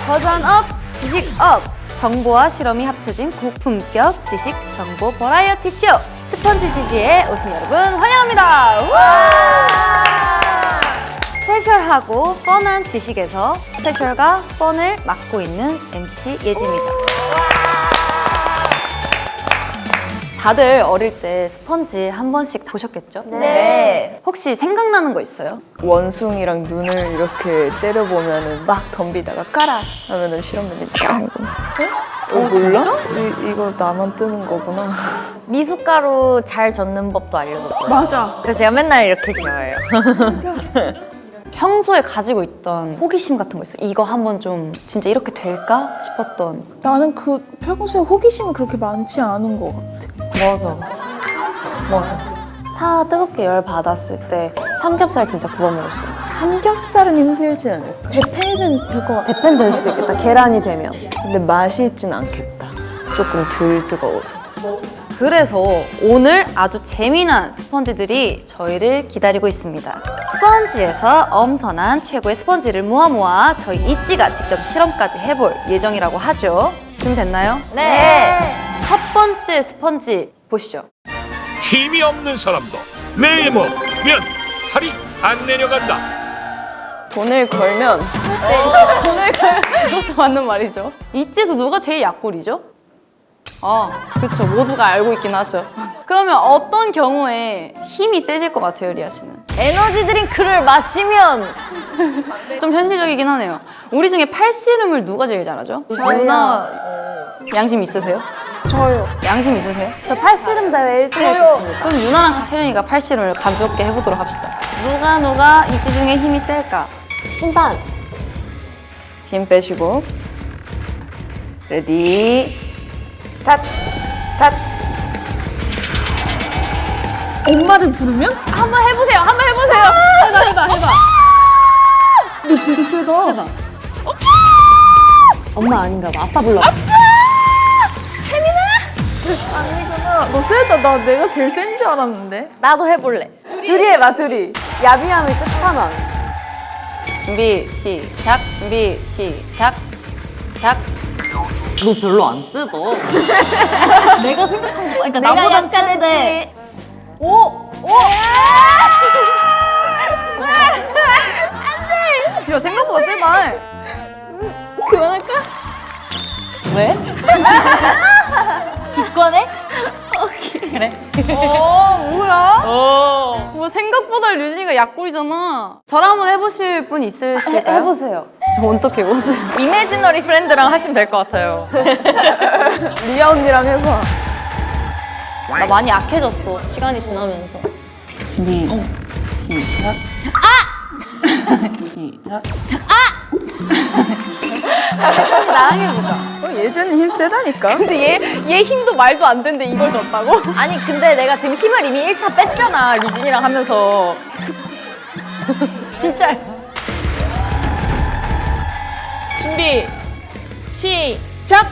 버전 업, 지식 업! 정보와 실험이 합쳐진 고품격 지식 정보 버라이어티 쇼! 스펀지 지지에 오신 여러분 환영합니다! 스페셜하고 뻔한 지식에서 스페셜과 뻔을 맡고 있는 MC 예지입니다. 다들 어릴 때 스펀지 한 번씩 보셨겠죠? 네. 혹시 생각나는 거 있어요? 원숭이랑 눈을 이렇게 째려보면은 막 덤비다가 까라 하면은 실험맨이 깡. 몰라? 이거 나만 뜨는 거구나. 미숫가루 잘 젓는 법도 알려줬어요. 맞아. 그래서 제가 맨날 이렇게 지어요. 평소에 가지고 있던 호기심 같은 거 있어요? 이거 한번 좀 진짜 이렇게 될까 싶었던. 나는 그 평소에 호기심이 그렇게 많지 않은 것 같아. 맞아. 차 뜨겁게 열 받았을 때 삼겹살 진짜 구워 먹었어요. 삼겹살은 힘들지 않을까? 대패는 될 것 같아. 대패는 될 수 있겠다. 계란이 되면. 근데 맛이 있진 않겠다. 조금 덜 뜨거워서. 그래서 오늘 아주 재미난 스펀지들이 저희를 기다리고 있습니다. 스펀지에서 엄선한 최고의 스펀지를 모아 저희 있지가 직접 실험까지 해볼 예정이라고 하죠. 준비됐나요? 네. 첫 번째 스펀지 보시죠. 힘이 없는 사람도 내에 먹으면 팔이 안 내려간다. 돈을 걸면 그것도 맞는 말이죠. 있지에서 누가 제일 약골이죠? 그쵸. 모두가 알고 있긴 하죠. 그러면 어떤 경우에 힘이 세질 것 같아요, 리아 씨는? 에너지 드링크를 마시면 좀 현실적이긴 하네요. 우리 중에 팔씨름을 누가 제일 잘하죠? 누나 양심 있으세요? 저요. 양심 있으세요? 저 팔씨름 대회 1등 했었습니다. 그럼 유나랑 채령이가 팔씨름을 가볍게 해보도록 합시다. 누가 있지 중에 힘이 셀까? 심판. 힘 빼시고 레디 스타트. 엄마를 부르면? 한번 해보세요. 해봐. 너 진짜 세다. 엄마 아닌가 봐. 아빠 불러. 아니구나. 너 세다. 내가 제일 센 줄 알았는데. 나도 해볼래. 둘이 해봐, 둘이. 야비함의 끝판왕. 준비 시작. 너 별로 안 세다. 내가 생각한 거, 그러니까 나보다 약간인데. 야, 생각보다 세다. 기권해? 그래. 뭐 생각보다 류진이가 약골이잖아. 저랑 한번 해보실 분 있으실까요? 해보세요. 저 어떻게 먼저? 이매지너리 프렌드랑 하시면 될 것 같아요. 리아 언니랑 해봐. 나 많이 약해졌어. 시간이 지나면서. 준비. 시작. 나랑 해보자. 예전이 힘 세다니까. 근데 얘 힘도 말도 안 되는데 이걸 줬다고? 아니, 근데 내가 지금 힘을 이미 1차 뺐잖아, 류진이랑 하면서. 진짜. 준비. 시작.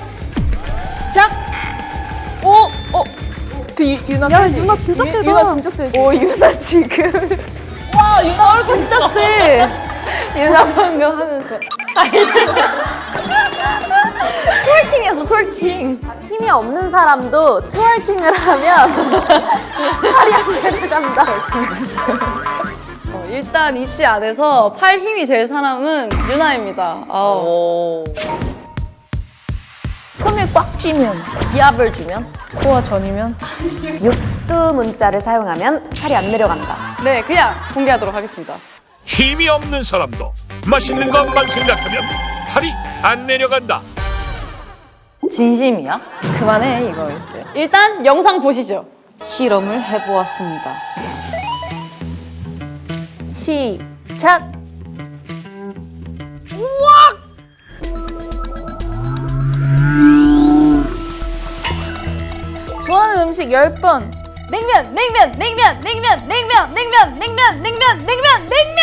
그 유나 야, 세지? 유나 진짜 세다. 유나 진짜 세지? 오 유나 지금 유나 진짜 세. 유나 방금 하면서 톨킹이었어, 톨킹. 힘이 없는 사람도 트월킹을 하면 팔이 안 내려간다. 일단 있지 안에서 팔 힘이 제일 사람은 유나입니다. 손을 꽉 쥐면. 기압을 주면? 소화 전이면 육두 문자를 사용하면 팔이 안 내려간다. 네, 그냥 공개하도록 하겠습니다. 힘이 없는 사람도 맛있는 것만 생각하면 팔이 안 내려간다. 진심이야? 그만해 이거 이제. 일단 영상 보시죠. 실험을 해보았습니다. 시작! 먹는 음식 10번. 냉면, 냉면, 냉면, 냉면, 냉면, 냉면, 냉면, 냉면, 냉면, 냉면.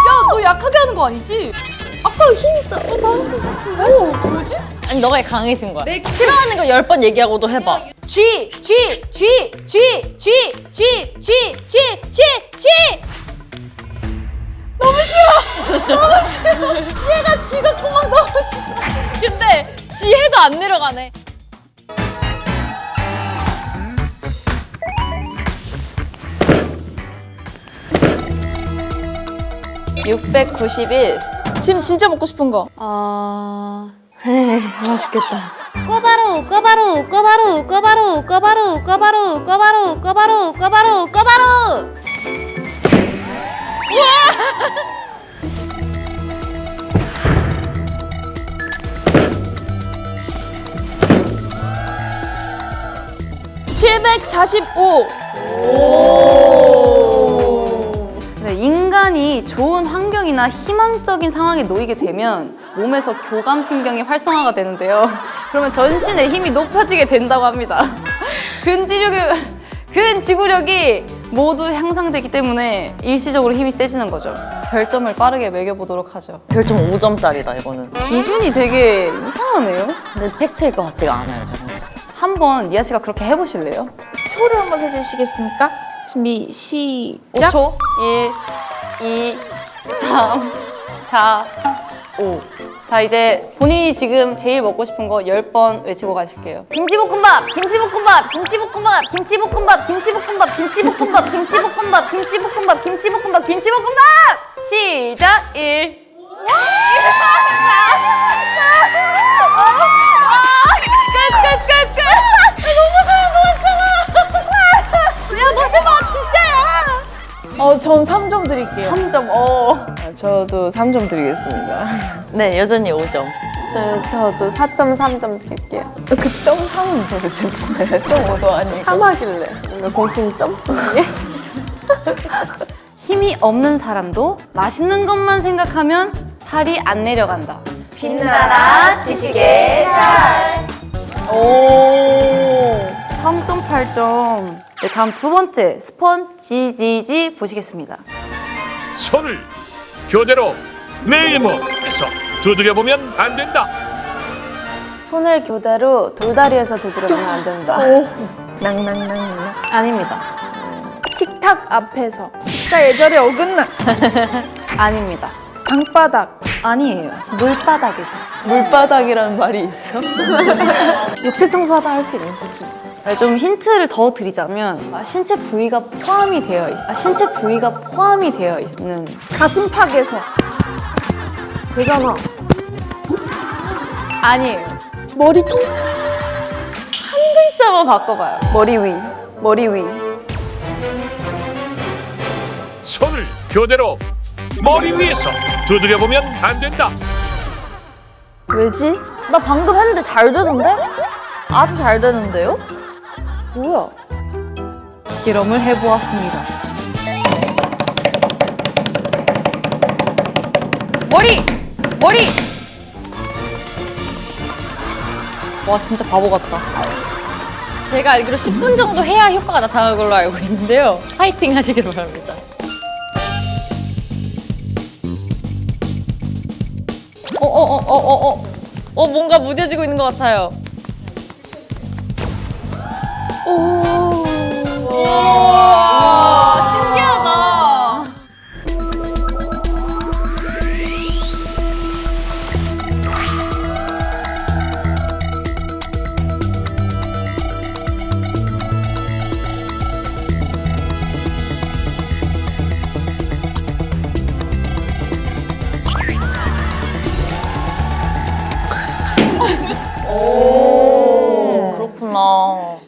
야, 너 약하게 하는 거 아니지? 아까 힘 있다. 나는 것 같은데? 뭐지? 아니 너가 강해진 거야. 싫어하는 거 10번 얘기하고도 해봐. 쥐. 너무 싫어. 얘가 쥐 같고 막 너무 싫어. 근데 지혜도 안 내려가네. 지금 진짜 먹고 싶은 거. 꼬바로 꼬바로 꼬바로 꼬바로 꼬바로 꼬바로 꼬바로 꼬바로 꼬바로 꼬바로. 네, 인간이 좋은 환경이나 희망적인 상황에 놓이게 되면 몸에서 교감신경이 활성화가 되는데요. 그러면 전신의 힘이 높아지게 된다고 합니다. 근지구력이 모두 향상되기 때문에 일시적으로 힘이 세지는 거죠. 별점을 빠르게 매겨보도록 하죠. 별점 5점짜리다 이거는. 기준이 되게 이상하네요. 근데 팩트일 것 같지가 않아요 저는. 한번 이하 씨가 그렇게 해보실래요? 초를 한번 세주시겠습니까? 준비 시작. 5초. 1, 2, 3, 4, 5. 자, 이제 본인이 지금 제일 먹고 싶은 거 10번 외치고 가실게요. 김치볶음밥! 김치볶음밥! 김치볶음밥! 김치볶음밥! 김치볶음밥! 김치볶음밥! 김치볶음밥! 김치볶음밥! 김치볶음밥! 김치볶음밥! 시작! 1. 끝! 전 3점 드릴게요. 3점. 저도 3점 드리겠습니다. 네 여전히 5점. 네, 저도 4.3점 드릴게요. 그 점 3은 도대체 뭐예요? 점 5도 아니고 3하길래 뭔가 공통점? 힘이 없는 사람도 맛있는 것만 생각하면 탈이 안 내려간다. 빛나라 지식의 달. 오, 3.8점. 네, 다음 두 번째 스펀지지지 보시겠습니다. 손을 교대로 네모에서 두드려보면 안 된다. 손을 교대로 돌다리에서 두드려보면 안 된다. 낭낭낭낭. 아닙니다. 식탁 앞에서 식사 예절에 어긋나. 아닙니다. 방바닥. 아니에요. 물바닥에서. 물바닥이라는 말이 있어? 욕실 청소하다 할 수 있는 거지. 네, 좀 힌트를 더 드리자면 신체 부위가 포함이 되어 있는 가슴팍에서. 되잖아. 아니에요. 머리통. 한 글자만 바꿔봐요. 머리 위. 손을 교대로 머리 위에서 두드려보면 안 된다. 왜지? 나 방금 했는데 잘 되던데? 아주 잘 되는데요? 뭐야? 실험을 해보았습니다. 머리! 와, 진짜 바보 같다. 제가 알기로 10분 정도 해야 효과가 나타나는 걸로 알고 있는데요. 파이팅 하시길 바랍니다. 뭔가 무뎌지고 있는 것 같아요. 신기하다.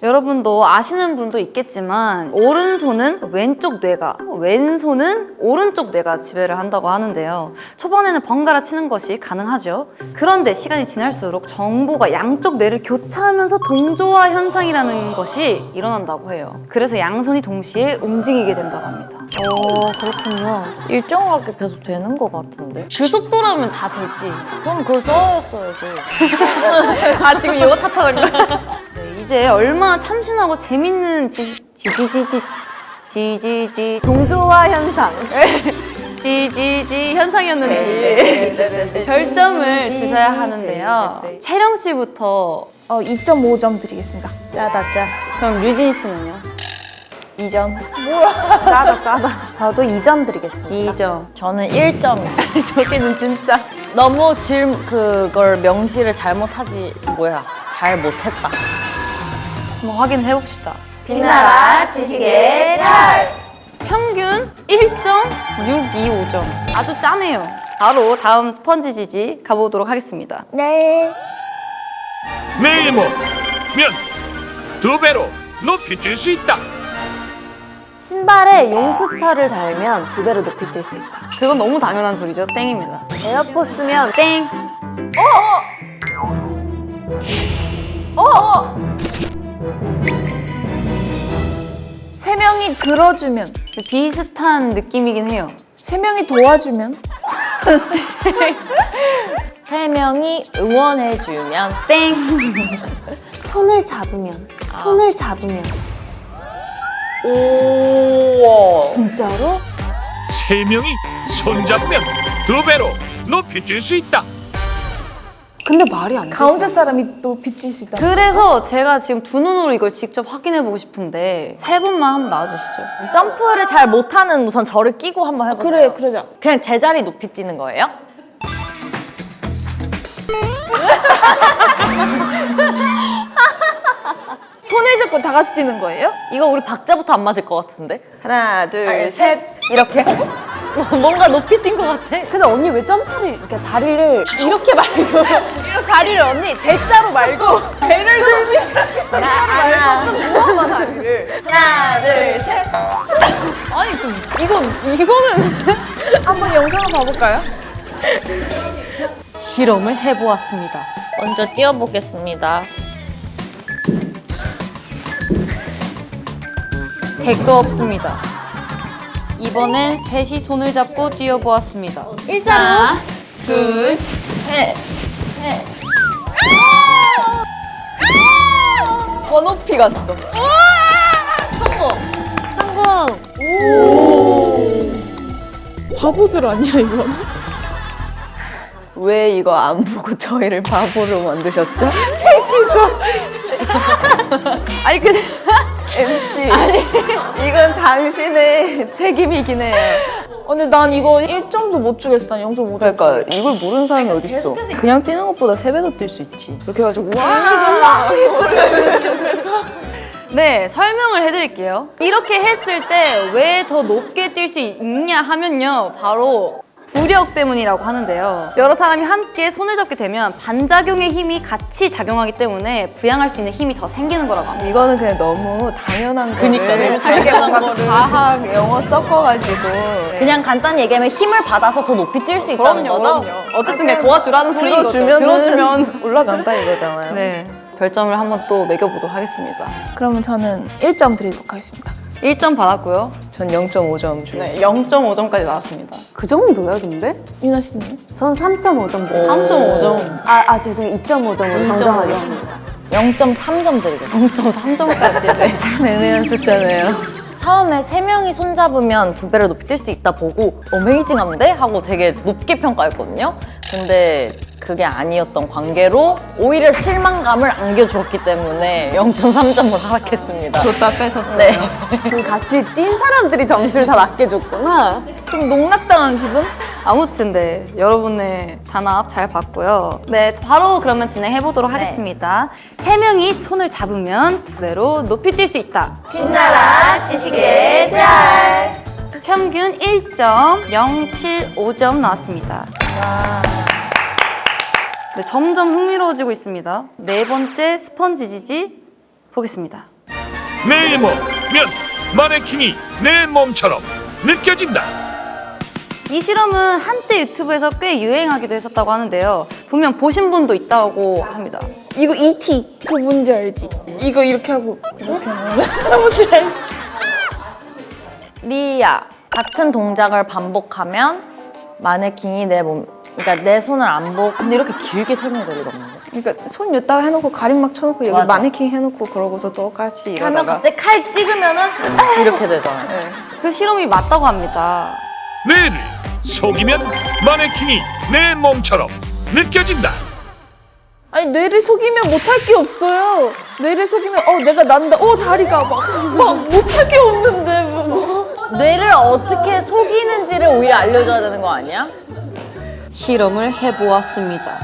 여러분도 아시는 분도 있겠지만 오른손은 왼쪽 뇌가, 왼손은 오른쪽 뇌가 지배를 한다고 하는데요. 초반에는 번갈아 치는 것이 가능하죠. 그런데 시간이 지날수록 정보가 양쪽 뇌를 교차하면서 동조화 현상이라는 것이 일어난다고 해요. 그래서 양손이 동시에 움직이게 된다고 합니다. 그렇군요. 일정하게 계속 되는 것 같은데. 그 속도라면 다 되지. 그럼 그걸 써야지. 아, 지금 이거 탓하는 거야? 네, 이제 얼마나 참신하고 재밌는 동조화 현상 현상이었는지 별점을 주셔야 하는데요. 채령 씨부터 2.5점 드리겠습니다. 짜다 짜. 그럼 류진 씨는요? 2점. 뭐야? 짜다. 저도 2점 드리겠습니다. 2점. 저는 1점. 저기는 진짜 너무 그걸 명시를 잘못하지 잘 못했다. 한번 확인해 봅시다. 빛나라 지식의 달. 평균 1.625점. 아주 짜네요. 바로 다음 스펀지 지지 가보도록 하겠습니다. 네. 내 몸면 2배로 높이 뛸 수 있다. 신발에 용수철을 달면 2배로 높이 뛸 수 있다. 그건 너무 당연한 소리죠. 땡입니다. 에어포스면 땡. 세 명이 들어주면, 비슷한 느낌이긴 해요. 세 명이 도와주면, 3명이 응원해주면 땡. 손을 잡으면. 우와. 진짜로? 3명이 손잡으면 2배로 높이 뛸 수 있다. 근데 말이 안 되죠. 가운데 사람이 또 빛낼 수 있다. 그래서 제가 지금 두 눈으로 이걸 직접 확인해 보고 싶은데 세 분만 한번 나와주시죠. 점프를 잘 못하는 우선 저를 끼고 한번 해보세요. 그래, 그러자. 그냥 제자리 높이 뛰는 거예요? 손을 잡고 다 같이 뛰는 거예요? 이거 우리 박자부터 안 맞을 것 같은데? 하나, 둘, 셋. 이렇게. 뭔가 높이 뛴 것 같아. 근데 언니 왜 점프를 이렇게 다리를 이렇게 말고 이렇게 다리를 언니 대자로 말고 배를 좀 대자로 말고 좀 모아봐 다리를. 하나, 둘, 셋. 아니 이거는 한번 영상을 봐볼까요? 실험을 해보았습니다. 먼저 뛰어보겠습니다. 택도 없습니다. 이번엔 셋이 손을 잡고 뛰어보았습니다. 하나, 둘, 셋. 더 높이 갔어. 성공! 바보들 아니야, 이거? 왜 이거 안 보고 저희를 바보로 만드셨죠? 아니 근데 MC. 이건 당신의 책임이긴 해요. 근데 난 이거 1점도 못 주겠어. 난 0.5점. 그러니까 이걸 모르는 사람이 어딨어. 그냥 뛰는 것보다 3배 더 뛸 수 있지. 이렇게 해가지고 와! 네, 설명을 해드릴게요. 이렇게 했을 때 왜 더 높게 뛸 수 있냐 하면요. 바로 부력 때문이라고 하는데요. 여러 사람이 함께 손을 잡게 되면 반작용의 힘이 같이 작용하기 때문에 부양할 수 있는 힘이 더 생기는 거라고 합니다. 이거는 그냥 너무 당연한 거를 그니까, 너무 되게 당연한 뭔가 거를. 과학 영어 섞어가지고 그냥 간단히 얘기하면 힘을 받아서 더 높이 뛸 수 있다는 거죠? 어쨌든 그냥 도와주라는 소리인 거죠. 들어주면 올라간다 이거잖아요. 네. 별점을 한번 또 매겨보도록 하겠습니다. 그러면 저는 1점 드리도록 하겠습니다. 1점 받았고요. 전 0.5점 주고. 네, 0.5점까지 나왔습니다. 그 정도야 근데? 유나 씨는? 전 3.5점 드렸어요. 3.5점. 죄송해요. 2.5점으로 정정하겠습니다. 0.3점 드리겠습니다. 0.3점까지. 네. 참 애매한 숫자네요. 처음에 3명이 손잡으면 2배를 높이 뛸 수 있다 보고 어메이징한데? 하고 되게 높게 평가했거든요. 근데 그게 아니었던 관계로 오히려 실망감을 안겨주었기 때문에 0.3점을 하락했습니다. 줬다 뺏었어요. 네. 지금 같이 뛴 사람들이 점수를 다 낮게 줬구나. 좀 농락당한 기분? 아무튼 네, 여러분의 단합 잘 봤고요. 네, 바로 그러면 진행해 보도록 하겠습니다. 세 명이 손을 잡으면 2배로 높이 뛸 수 있다. 빛나라 지식의 달. 평균 1.075점 나왔습니다. 네, 점점 흥미로워지고 있습니다. 네 번째 스펀지 지지 보겠습니다. 내 몸면 마네킹이 내 몸처럼 느껴진다. 이 실험은 한때 유튜브에서 꽤 유행하기도 했었다고 하는데요. 분명 보신 분도 있다고 합니다. 이거 E.T. 그거 뭔지 알지? 이거 이렇게 하고 이렇게 하는 거 뭔지 알지? 리야, 같은 동작을 반복하면 마네킹이 그러니까 내 손을 안 보고 근데 이렇게 길게 설명될 리가 없는데. 그러니까 손 여기다가 해놓고 가림막 쳐놓고 여기 맞아. 마네킹 해놓고 그러고서 똑같이 하면 이러다가 갑자기 칼 찍으면은 이렇게 되잖아. 그 실험이 맞다고 합니다. 뇌를 속이면 마네킹이 내 몸처럼 느껴진다. 아니 뇌를 속이면 못할 게 없어요. 뇌를 속이면 내가 난다. 다리가 막 못할 게 없는데 뭐. 뇌를 어떻게 속이는지를 오히려 알려줘야 되는 거 아니야? 실험을 해보았습니다.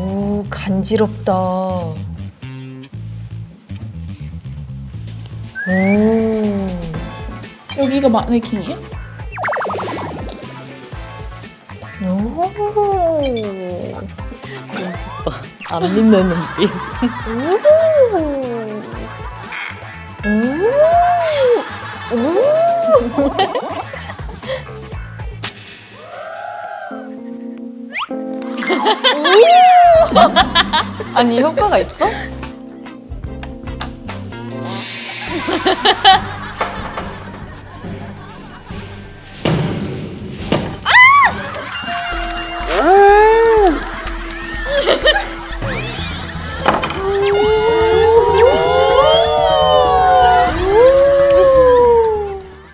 오 간지럽다. 여기가 마네킹이에요? 안 믿는 눈빛. 아니, 효과가 있어?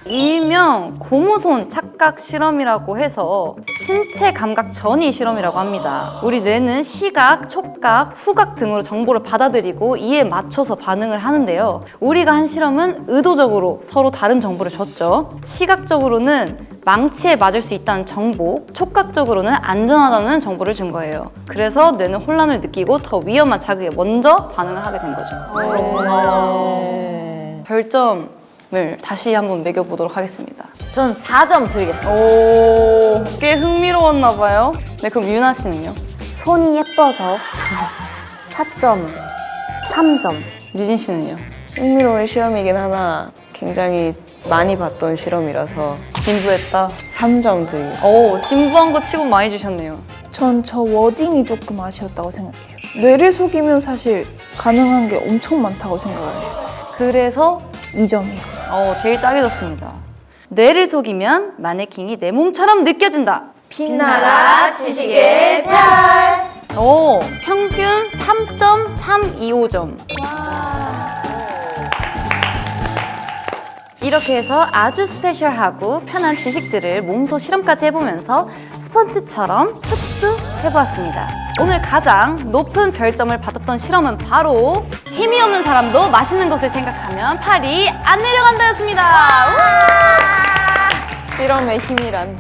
일명 고무손 착각 실험이라고 해서 신체 감각 전이 실험이라고 합니다. 우리 뇌는 시각, 촉각, 후각 등으로 정보를 받아들이고 이에 맞춰서 반응을 하는데요. 우리가 한 실험은 의도적으로 서로 다른 정보를 줬죠. 시각적으로는 망치에 맞을 수 있다는 정보, 촉각적으로는 안전하다는 정보를 준 거예요. 그래서 뇌는 혼란을 느끼고 더 위험한 자극에 먼저 반응을 하게 된 거죠. 별점을 다시 한번 매겨보도록 하겠습니다. 전 4점 드리겠습니다. 오, 꽤 흥미로웠나 봐요. 네, 그럼 유나 씨는요? 손이 예뻐서 4점, 3점. 유진 씨는요? 흥미로운 실험이긴 하나 굉장히 많이 봤던 실험이라서 진부했다. 3점 드리겠습니다. 오, 진부한 거 치고 많이 주셨네요. 전 저 워딩이 조금 아쉬웠다고 생각해요. 뇌를 속이면 사실 가능한 게 엄청 많다고 생각을 해요. 그래서 2점이요. 제일 짜게 줬습니다. 뇌를 속이면 마네킹이 내 몸처럼 느껴진다. 빛나라 지식의 오, 평균 3.325점. 이렇게 해서 아주 스페셜하고 편한 지식들을 몸소 실험까지 해보면서 스펀지처럼 흡수해보았습니다. 오늘 가장 높은 별점을 받았던 실험은 바로 힘이 없는 사람도 맛있는 것을 생각하면 팔이 안 내려간다였습니다. 실험의 힘이란.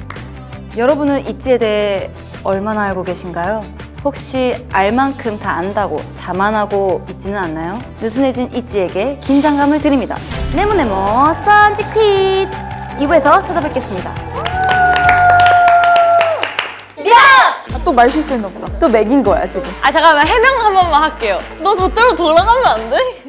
여러분은 있지에 대해 얼마나 알고 계신가요? 혹시 알 만큼 다 안다고 자만하고 있지는 않나요? 느슨해진 있지에게 긴장감을 드립니다. 네모네모 스펀지 퀴즈 2부에서 찾아뵙겠습니다. 또 말 실수했나 보다. 또 맥인 거야 지금. 잠깐만 해명 한 번만 할게요. 너 저대로 돌아가면 안 돼?